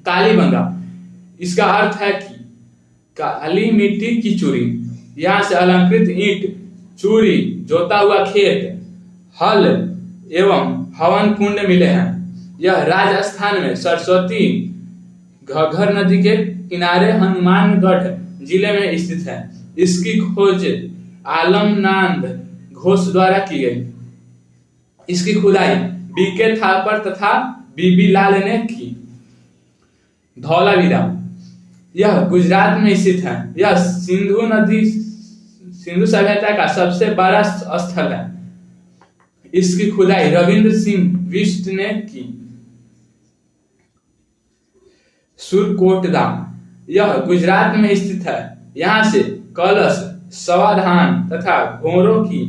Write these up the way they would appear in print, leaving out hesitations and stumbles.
कालीबंगा, इसका अर्थ है कि काली मिट्टी की चूरी। यहाँ से अलंकृत ईंट, चूरी, जोता हुआ खेत, हल एवं हवन कुंड मिले हैं। यह राजस्थान में सरस्वती घग्गर नदी के किनारे हनुमानगढ़ जिले में स्थित है। इसकी खोज आलमनंद घोष द्वारा की गई। इसकी खुदाई बीके थापर तथा बीबी लाल ने की। धौलावीरा, यह गुजरात में स्थित है। यह सिंधु सभ्यता का सबसे बड़ा स्थल है। इसकी खुदाई रविंद्र सिंह बिष्ट ने की। सुरकोटदा, यह गुजरात में स्थित है। यहाँ से कलश, सवाधान तथा घोड़ों की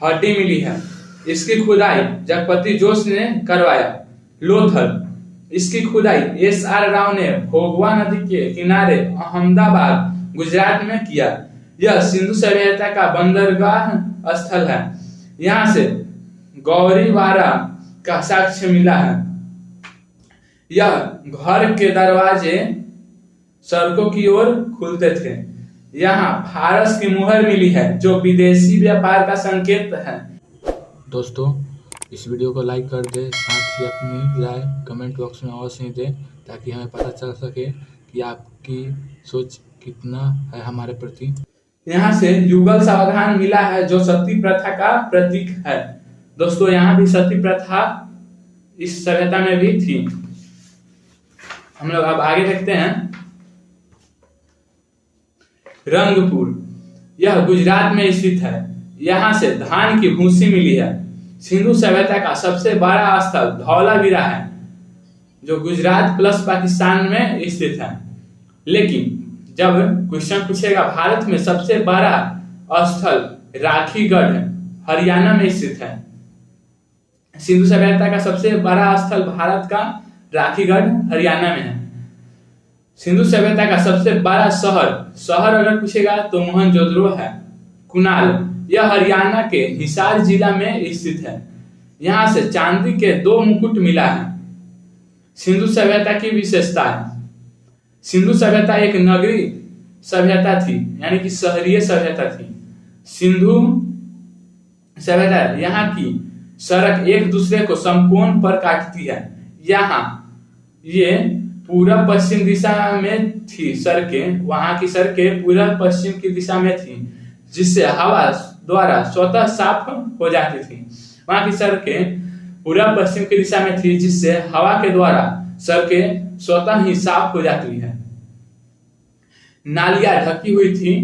हड्डी मिली है। इसकी खुदाई जगपति जोश ने करवाया। लोथल, इसकी खुदाई SR राव ने भोगवा नदी के किनारे अहमदाबाद गुजरात में किया। यह सिंधु सभ्यता का बंदरगाह स्थल है। यहाँ से गौरीवाड़ा का साक्ष्य मिला है। यह घर के दरवाजे सड़कों की ओर खुलते थे। यहाँ फारस की मुहर मिली है जो विदेशी व्यापार का संकेत है। दोस्तों, इस वीडियो को लाइक कर दे, साथ ही अपनी राय कमेंट बॉक्स में अवश्य दें ताकि हमें पता चल सके कि आपकी सोच कितना है हमारे प्रति। यहाँ से युगल सावधान मिला है जो सती प्रथा का प्रतीक है। दोस्तों, यहाँ भी सती प्रथा इस सभ्यता में भी थी। हम लोग अब आगे देखते हैं। रंगपुर, यह गुजरात में स्थित है। यहाँ से धान की भूसी मिली है। सिंधु सभ्यता का सबसे बड़ा स्थल धौलावीरा है जो गुजरात प्लस पाकिस्तान में स्थित है। लेकिन जब क्वेश्चन पूछेगा भारत में सबसे बड़ा स्थल राखीगढ़ हरियाणा में स्थित है। सिंधु सभ्यता का सबसे बड़ा स्थल भारत का राखीगढ़ हरियाणा में है। सिंधु सभ्यता का सबसे बड़ा शहर अगर पूछेगा तो मोहनजोदड़ो है। कुनाल, यह हरियाणा के हिसार जिला में स्थित है। यहाँ से चांदी के 2 मुकुट मिला है। सिंधु सभ्यता की विशेषता है। सिंधु सभ्यता एक नगरीय सभ्यता थी, यानी कि शहरीय सभ्यता थी। सिंधु सभ्यता यहाँ की सड़क एक दूसरे को समकोण पर काटती है। यहाँ ये पूर्व पश्चिम दिशा में थी सड़कें, वहां की सड़कें पूर्व पश्चिम की दिशा में थी जिससे हवा द्वारा स्वतः साफ हो जाती थी। वहां की सड़कें पूर्व पश्चिम की दिशा में थी जिससे हवा के द्वारा सड़कें स्वतः ही साफ हो जाती है। नालियां ढकी हुई थी।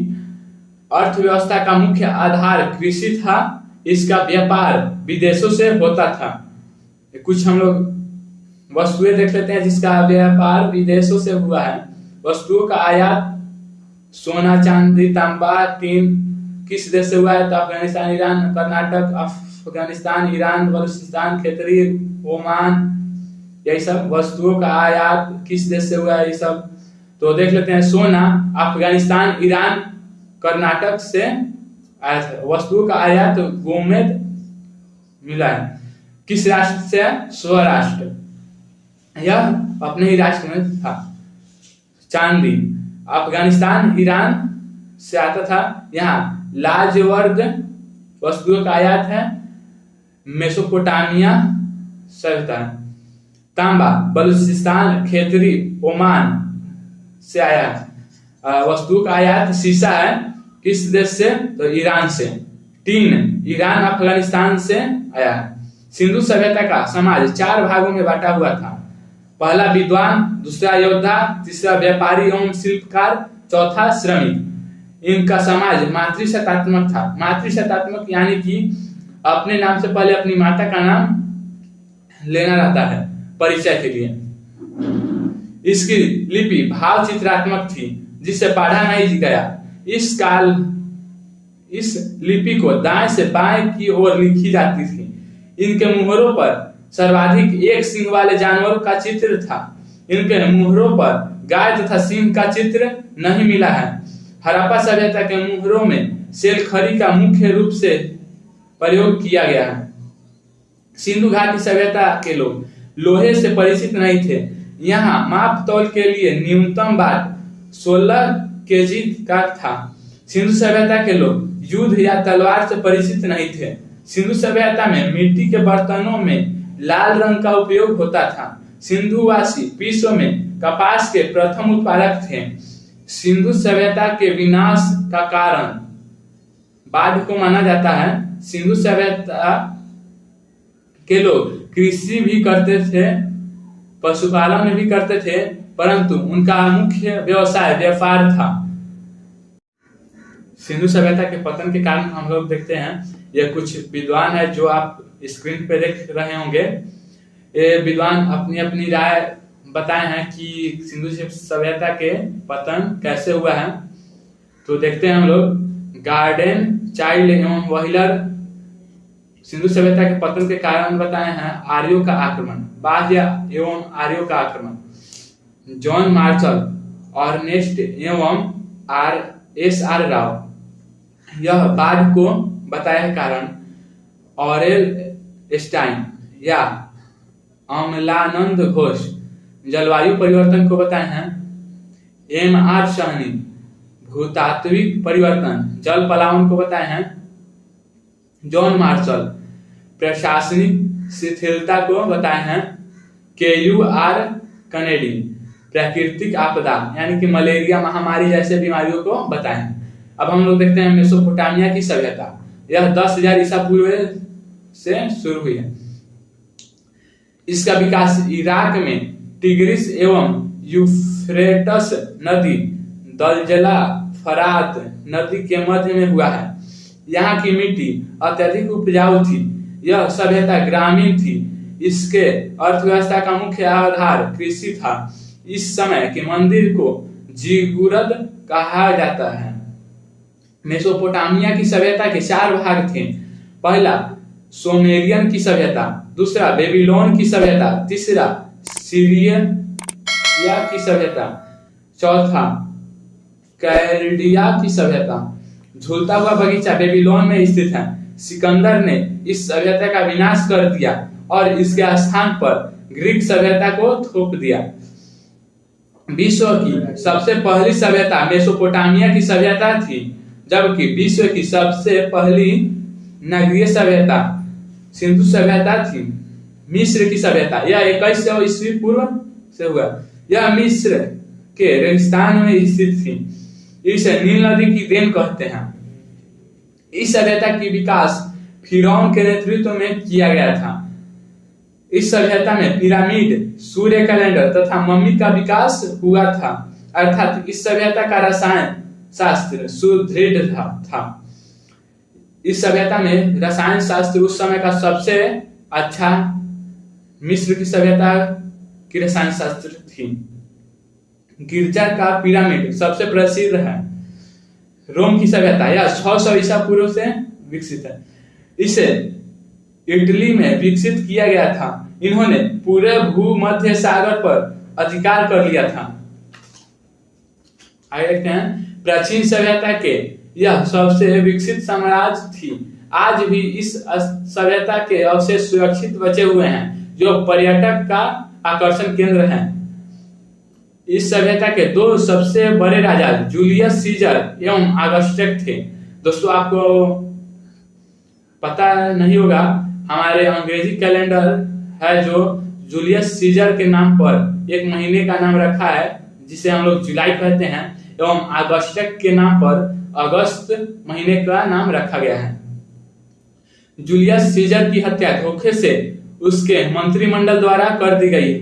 अर्थव्यवस्था का मुख्य आधार कृषि था। इसका व्यापार विदेशों से होता था। कुछ हम लोग वस्तुएं देख लेते हैं जिसका व्यापार विदेशों से हुआ है। वस्तुओं का आयात सोना, चांदी, तांबा, टीन किस देश से हुआ है तो Afghanistan, Iran, Karnataka, Afghanistan, Iran, Balochistan, Khetri, Oman, यही सब वस्तुओं का आयात किस देश से हुआ है। ये सब तो देख लेते हैं। सोना अफगानिस्तान, ईरान, कर्नाटक से आया था। वस्तुओं का आयात गोमेद मिला है। किस राष्ट्र से? स्वराष्ट्र, यह अपने ही राष्ट्र में था। चांदी अफगानिस्तान, ईरान से आता था। यहाँ लाजवर्द वस्तुओं का आयात है। मेसोपोटामिया सभ्यता। तांबा बलूचिस्तान, खेतरी, ओमान से आया। वस्तुओं का आयात शीशा है। किस देश से? तो ईरान से। टीन ईरान, अफगानिस्तान से आया। सिंधु सभ्यता का समाज 4 भागों में बांटा हुआ था। पहला विद्वान, दूसरा योद्धा, तीसरा व्यापारी एवं शिल्पकार, चौथा श्रमिक। इनका समाज मातृशतात्मक था। मातृशतात्मक यानी कि अपने नाम से पहले अपनी माता का नाम लेना रहता है परिचय के लिए। इसकी लिपि भाव चित्रात्मक थी जिसे पढ़ा नहीं गया। इस लिपि को दाएं से बाएं की ओर लिखी जाती थी। इनके मुहरों पर सर्वाधिक एक सिंह वाले जानवरों का चित्र था। इनके मुहरों पर गाय तथा सिंह का चित्र नहीं मिला है। हड़प्पा सभ्यता के मुहरों में शेलखड़ी का मुख्य रूप से प्रयोग किया गया है। सिंधु घाटी सभ्यता के लोग लोहे से परिचित नहीं थे। यहाँ माप तौल के लिए न्यूनतम बात 16 केजी का था। सिंधु सभ्यता के लोग युद्ध या तलवार से परिचित नहीं थे। सिंधु सभ्यता में मिट्टी के बर्तनों में लाल रंग का उपयोग होता था। सिंधुवासी विश्व में कपास के प्रथम उत्पादक थे। सिंधु सभ्यता के विनाश का कारण बाढ़ को माना जाता है। सिंधु सभ्यता के लोग कृषि भी करते थे, पशुपालन भी करते थे, परंतु उनका मुख्य व्यवसाय व्यापार था। सिंधु सभ्यता के पतन के कारण हम लोग देखते हैं, ये कुछ विद्वान है जो आप स्क्रीन पे देख रहे होंगे। ये विद्वान अपनी अपनी राय बताए हैं कि सिंधु सभ्यता के पतन कैसे हुआ है। तो देखते हैं हम लोग। गार्डन, चाइल्ड एवं व्हीलर सिंधु सभ्यता के पतन के कारण बताए हैं। आर्यों का आक्रमण, बाह्य एवं आर्यों का आक्रमण। जॉन मार्शल, अर्नेस्ट एवं R.S.R. राव, यह बाढ़ को बताया है कारण। ऑरेल स्टाइन या अमलानंद घोष जलवायु परिवर्तन को बताए हैं। M.R. सहनी भूतात्विक परिवर्तन, जल पलायन को बताए हैं। जॉन मार्शल प्रशासनिक शिथिलता को बताए हैं। KUR कनेडी प्राकृतिक आपदा यानी कि मलेरिया महामारी जैसे बीमारियों को बताए हैं। अब हम लोग देखते हैं मेसोपोटामिया की सभ्यता। यह 10,000 ईसा पूर्व से शुरू हुई है। इसका विकास इराक में टिग्रिस एवं यूफ्रेटस नदी, दलजला फरात नदी के मध्य में हुआ है। यहाँ की मिट्टी अत्यधिक उपजाऊ थी। यह सभ्यता ग्रामीण थी। इसके अर्थव्यवस्था का मुख्य आधार कृषि था। इस समय के मंदिर को जिगुरद कहा जाता है। मेसोपोटामिया की सभ्यता के 4 भाग थे। पहला सोमेरियन की सभ्यता, दूसरा बेबीलोन की सभ्यता, तीसरा सीरिया की सभ्यता, चौथा कैल्डिया की सभ्यता। झूलता हुआ बगीचा बेबीलोन में स्थित है। सिकंदर ने इस सभ्यता का विनाश कर दिया और इसके स्थान पर ग्रीक सभ्यता को थोप दिया। विश्व की सबसे पहली सभ्यता मेसोपोटामिया की सभ्यता थी, जबकि विश्व की सबसे पहली नगरीय सभ्यता सिंधु सभ्यता थी। मिस्र की सभ्यता, यह 2100 ईस्वी पूर्व से हुआ। यह मिस्र के रेगिस्तान में स्थित थी। इसे नील नदी की देन कहते हैं। इस सभ्यता की विकास फिरौन के नेतृत्व में किया गया था। इस सभ्यता में पिरामिड, सूर्य कैलेंडर तथा मम्मी का विकास हुआ था। अर्थात इस सभ्यता का रसायन शास्त्र सुदृढ़ था। इस सभ्यता में रसायन शास्त्र उस समय का सबसे अच्छा मिस्र की सभ्यता की रसायन शास्त्र थी। गिरजा का पिरामिड सबसे प्रसिद्ध है। रोम की सभ्यता यह 600 ईसा पूर्व से विकसित है। इसे इटली में विकसित किया गया था। इन्होंने पूरे भूमध्य सागर पर अधिकार कर लिया था। आगे देखते हैं प्राचीन सभ्यता के यह सबसे विकसित साम्राज्य थी। आज भी इस सभ्यता के अवशेष सुरक्षित बचे हुए हैं, जो पर्यटक का आकर्षण केंद्र है। इस सभ्यता के 2 सबसे बड़े राजा जूलियस सीजर एवं ऑगस्टस थे। दोस्तों, आपको पता नहीं होगा, हमारे अंग्रेजी कैलेंडर है जो जूलियस सीजर के नाम पर एक महीने का नाम रखा है, जिसे हम लोग जुलाई कहते हैं, एवं ऑगस्टस के नाम पर अगस्त महीने का नाम रखा गया है। जूलियस सीजर की हत्या धोखे से उसके मंत्रिमंडल द्वारा कर दी गई।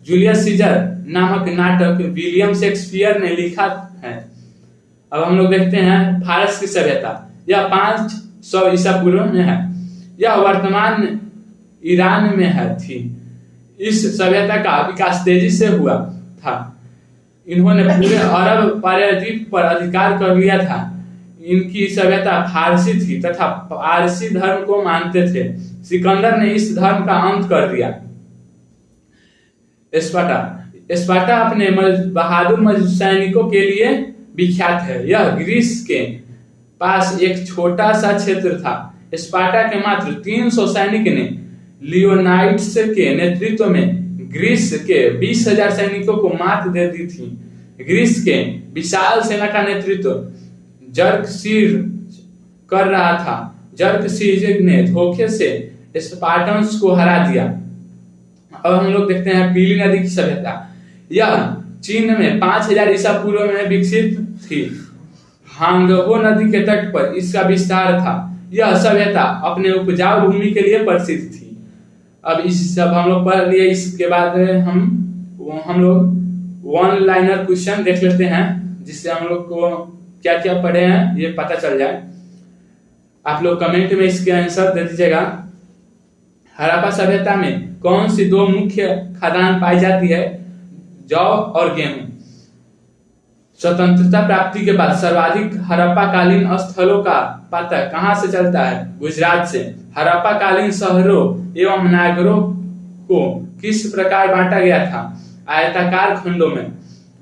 जूलियस सीजर नामक नाटक विलियम शेक्सपियर ने लिखा है। अब हम लोग देखते हैं फारस की सभ्यता। यह 500 ईसा पूर्व में है। यह वर्तमान ईरान में थी। इस सभ्यता का विकास तेजी से हुआ था। इन्होंने पूरे अरब प्रायद्वीप पर अधिकार कर लिया था। इनकी सभ्यता फारसी थी तथा फारसी धर्म को मानते थे। सिकंदर ने इस धर्म का अंत कर दिया। स्पार्टा अपने बहादुर सैनिकों के लिए विख्यात है। यह ग्रीस के पास एक छोटा सा क्षेत्र था। स्पार्टा के मात्र 300 सैनिक ने लियोनाइड्स के नेतृत्व में ग्रीस के 20,000 सैनिकों को मात दे दी थी। ग्रीस के विशाल सेना का नेतृत्व जर्कसीज कर रहा था। जर्कसीज ने धोखे से स्पार्टन्स को हरा दिया। अब हम लोग देखते हैं पीली नदी की सभ्यता। यह चीन में 5000 ईसा पूर्व में विकसित थी। हांगहो नदी के तट पर इसका विस्तार था। यह सभ्यता अपने उपजाऊ भूमि के लिए प्रसिद्ध थी। अब इस सब हम लोग पढ़ लिए। इसके बाद हम लोग वन लाइनर क्वेश्चन देख लेते हैं, जिससे हम लोग को क्या क्या पढ़े हैं ये पता चल जाए। आप लोग कमेंट में इसके आंसर दे दीजिएगा। हड़प्पा सभ्यता में कौन सी दो मुख्य खाद्यान्न पाई जाती है? जौ और गेहूं। स्वतंत्रता प्राप्ति के बाद सर्वाधिक हड़प्पा कालीन स्थलों का पता कहां से चलता है? गुजरात से। हड़प्पा कालीन शहरों एवं नगरों को किस प्रकार बांटा गया था? आयताकार खंडों में।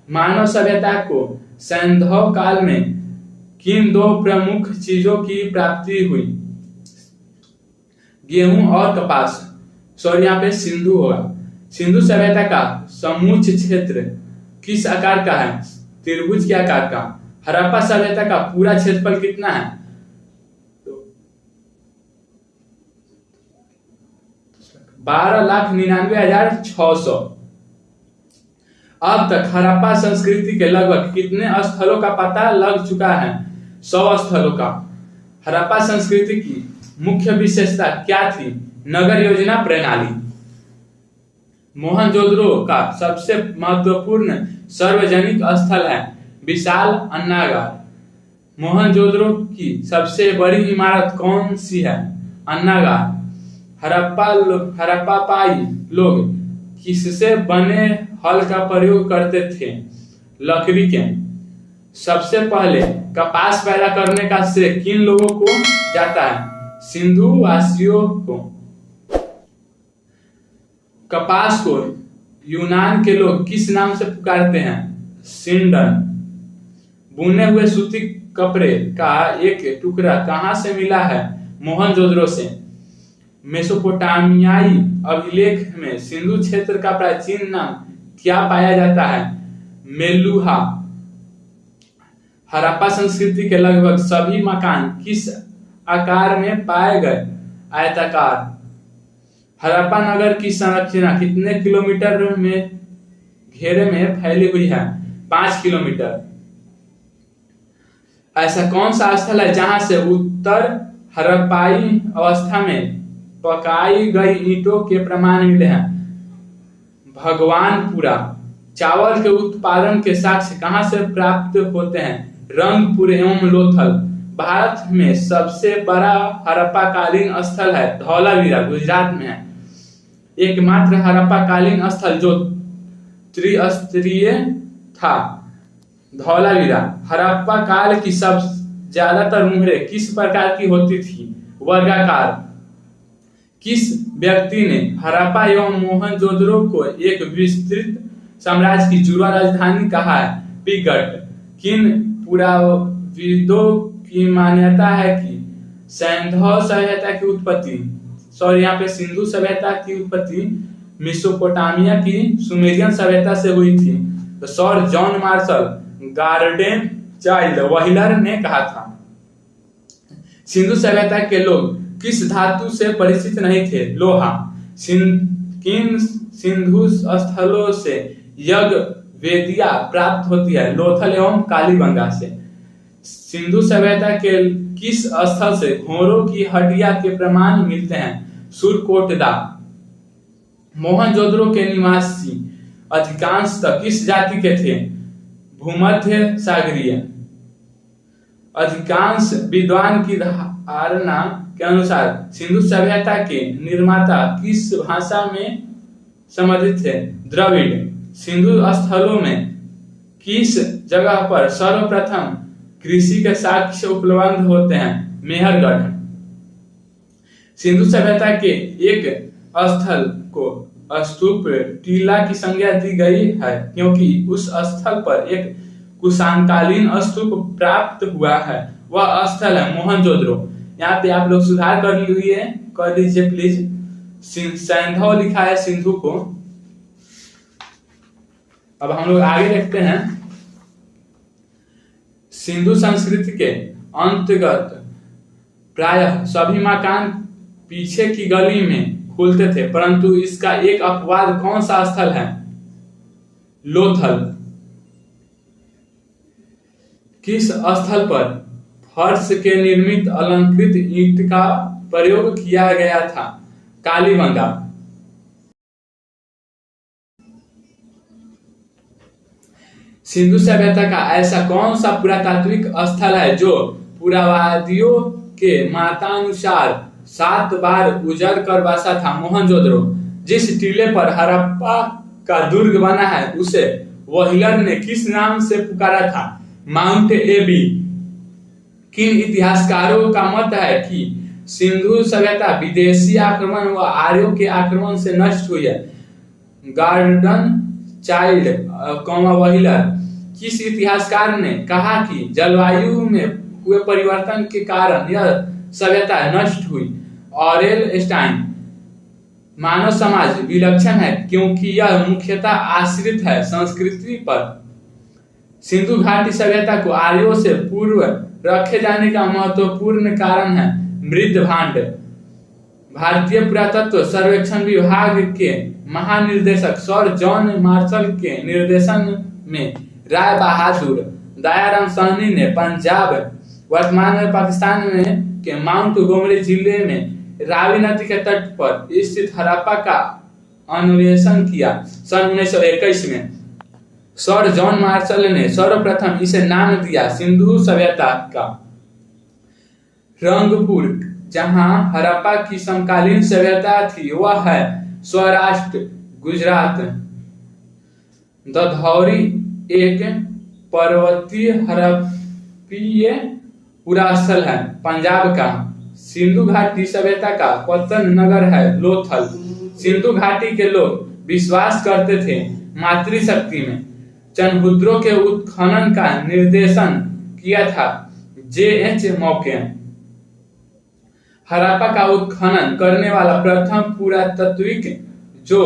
मानव सभ्यता को सैंधव काल में किन दो प्रमुख चीजों की प्राप्ति हुई? गेहूं और कपास। सॉरी, यहाँ पे सिंधु होगा। सिंधु सभ्यता का समूच क्षेत्र किस आकार का है? त्रिभुज के आकार का। हड़प्पा सभ्यता का पूरा क्षेत्रफल कितना है? 12,99,600। अब तक हड़प्पा संस्कृति के लगभग कितने स्थलों का पता लग चुका है? 100 स्थलों का। हड़प्पा संस्कृति की मुख्य विशेषता क्या थी? नगर योजना प्रणाली। मोहनजोदड़ो का सबसे महत्वपूर्ण सार्वजनिक स्थल है विशाल अन्नागार। मोहनजोदड़ो की सबसे बड़ी इमारत कौन सी है? अन्नागार। हड़प्पाई लोग किससे बने हल का प्रयोग करते थे? लकड़ी के। सबसे पहले कपास पैदा करने का श्रेय किन लोगों को जाता है? सिंधु वासियों को। कपास को यूनान के लोग किस नाम से पुकारते हैं? सिंडन। बुने हुए सूती कपड़े का एक टुकड़ा कहां से मिला है? मोहनजोदड़ो से। मेसोपोटामियाई अभिलेख में सिंधु क्षेत्र का प्राचीन नाम क्या पाया जाता है? मेलुहा। हड़प्पा संस्कृति के लगभग सभी मकान किस आकार में पाए गए? आयताकार। हड़प्पा नगर की संरचना कितने किलोमीटर में घेरे में फैली हुई है? 5 किलोमीटर। ऐसा कौन सा स्थल है जहां से उत्तर हड़प्पाई अवस्था में पकाई गई ईंटों के प्रमाण मिले हैं? भगवानपुरा। चावल के उत्पादन के साक्ष्य कहां से प्राप्त होते हैं? रंगपुर एवं लोथल। भारत में सबसे बड़ा हड़प्पा कालीन स्थल है धौलावीरा, गुजरात में है। एकमात्र हड़प्पा कालीन स्थल जो त्रिस्तरीय था, धौलावीरा। हड़प्पा काल की सब ज्यादातर मुहरें किस प्रकार की होती थी? वर्गाकार। किस व्यक्ति ने हड़प्पा एवं मोहनजोदड़ो को एक विस्तृत साम्राज्य की जुड़वा राजधानी कहा है? पिगट। किन पुराविदों की मान्यता है कि सैंधव सभ्यता की उत्पत्ति, यहाँ पे सिंधु सभ्यता की उत्पत्ति मेसोपोटामिया की सुमेरियन सभ्यता से हुई थी? तो sir John Marshall garden child wheeler ने कहा था। सिंधु सभ्यता के लोग किस धातु से परिचित नहीं थे? लोहा। किन सिंधु स्थलों से यज्ञ वेदियां प्राप्त होती है? लोथल एवं कालीबंगा से। सिंधु सभ्यता के किस स्थल से घोड़ों की हड्डियां के प्रमाण मिलते हैं? सुरकोटदा। मोहनजोदड़ो के निवासी अधिकांशतः किस जाति के थे? भूमध्य सागरीय। अधिकांश विद्वान की धारणा के अनुसार सिंधु सभ्यता के निर्माता किस भाषा में संबंधित थे? द्रविड़। सिंधु स्थलों में किस जगह पर सर्वप्रथम कृषि के साक्ष्य उपलब्ध होते हैं? मेहरगढ़। सिंधु सभ्यता के एक स्थल को स्तूप टीला की संज्ञा दी गई है क्योंकि उस स्थल पर एक कुषाणकालीन स्तूप प्राप्त हुआ है। वह स्थल है मोहनजोदड़ो। यहाँ पे आप लोग सुधार कर लीजिए प्लीज। सैंधव लिखा है सिंधु को, अब हम लोग आगे देखते हैं। सिंधु संस्कृति के अंतर्गत प्रायः सभी मकान पीछे की गली में खुलते थे, परंतु इसका एक अपवाद कौन सा स्थल है? लोथल। किस स्थल पर फर्श के निर्मित अलंकृत ईंट का प्रयोग किया गया था? कालीबंगा। सिंधु सभ्यता का ऐसा कौन सा पुरातात्विक स्थल है जो पुरावादियों के मतानुसार 7 बार उजड़ कर बसा था? मोहनजोदड़ो। जिस टीले पर हड़प्पा का दुर्ग बना है उसे व्हीलर ने किस नाम से पुकारा था? माउंट एबी। किन इतिहासकारों का मत है कि सिंधु सभ्यता विदेशी आक्रमण व आर्यों के आक्रमण से नष्ट हुई है? Garden child, wheeler. किस इतिहासकार ने कहा कि जलवायु में हुए परिवर्तन के कारण यह सभ्यता नष्ट हुई? Aurel Stine. मानव समाज विलक्षण है क्योंकि यह मुख्यतः आश्रित है संस्कृति पर। सिंधु घाटी सभ्यता को आर्यों से पूर्व रखे जाने का महत्वपूर्ण कारण है मृद भांड। भारतीय पुरातत्व सर्वेक्षण विभाग के महानिदेशक सर जॉन मार्शल के निर्देशन में राय बहादुर दयाराम साहनी ने पंजाब, वर्तमान में पाकिस्तान में के माउंट गोमरी जिले में रावी नदी के तट पर स्थित हड़प्पा का अन्वेषण किया। सन 1921 में सर जॉन मार्शल ने सर्वप्रथम इसे नाम दिया सिंधु सभ्यता का। रंगपुर, जहां हड़प्पा की समकालीन सभ्यता थी, वह है सौराष्ट्र, गुजरात। दधौरी एक पर्वतीय हड़प्पीय पुरास्थल है, पंजाब का। सिंधु घाटी सभ्यता का पतन नगर है लोथल। सिंधु घाटी के लोग विश्वास करते थे मातृशक्ति में। चनहुद्रों के उत्खनन का निर्देशन किया था J.H. मौकेन। हड़प्पा का उत्खनन करने वाला प्रथम पुरातात्विक जो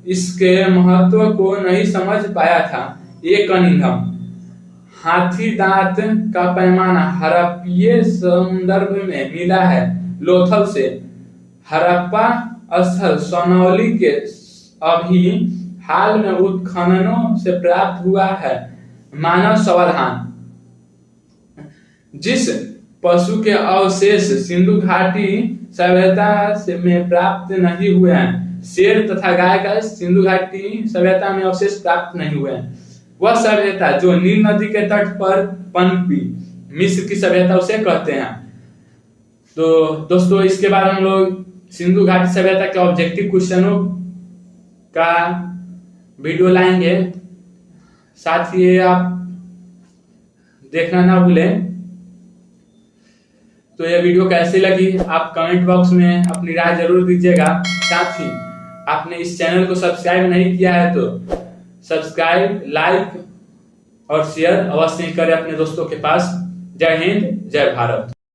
इसके महत्व को नहीं समझ पाया था ए कनिंघम। हाथी दांत का पैमाना हड़प्पीय संदर्भ में मिला है लोथल से। हड़प्पा स्थल सोनौली के अभी हाल में उत्खननों से प्राप्त हुआ है मानव समाधान। जिस पशु के अवशेष सिंधु घाटी सभ्यता में प्राप्त नहीं हुए हैं, शेर तथा गाय का सिंधु घाटी सभ्यता में अवशेष प्राप्त नहीं हुए हैं। वह सभ्यता जो नील नदी के तट पर पनपी, मिस्र की सभ्यता उसे कहते हैं। तो दोस्तों, इसके बाद हम लोग सिंधु घाटी सभ्यता के ऑब्जेक्टिव क्वेश्चनों का वीडियो लाएंगे। साथ ही आप देखना ना भूलें। तो यह वीडियो कैसी लगी आप कमेंट बॉक्स में अपनी राय जरूर दीजिएगा। साथ ही आपने इस चैनल को सब्सक्राइब नहीं किया है तो सब्सक्राइब, लाइक और शेयर अवश्य करें अपने दोस्तों के पास। जय हिंद, जय भारत।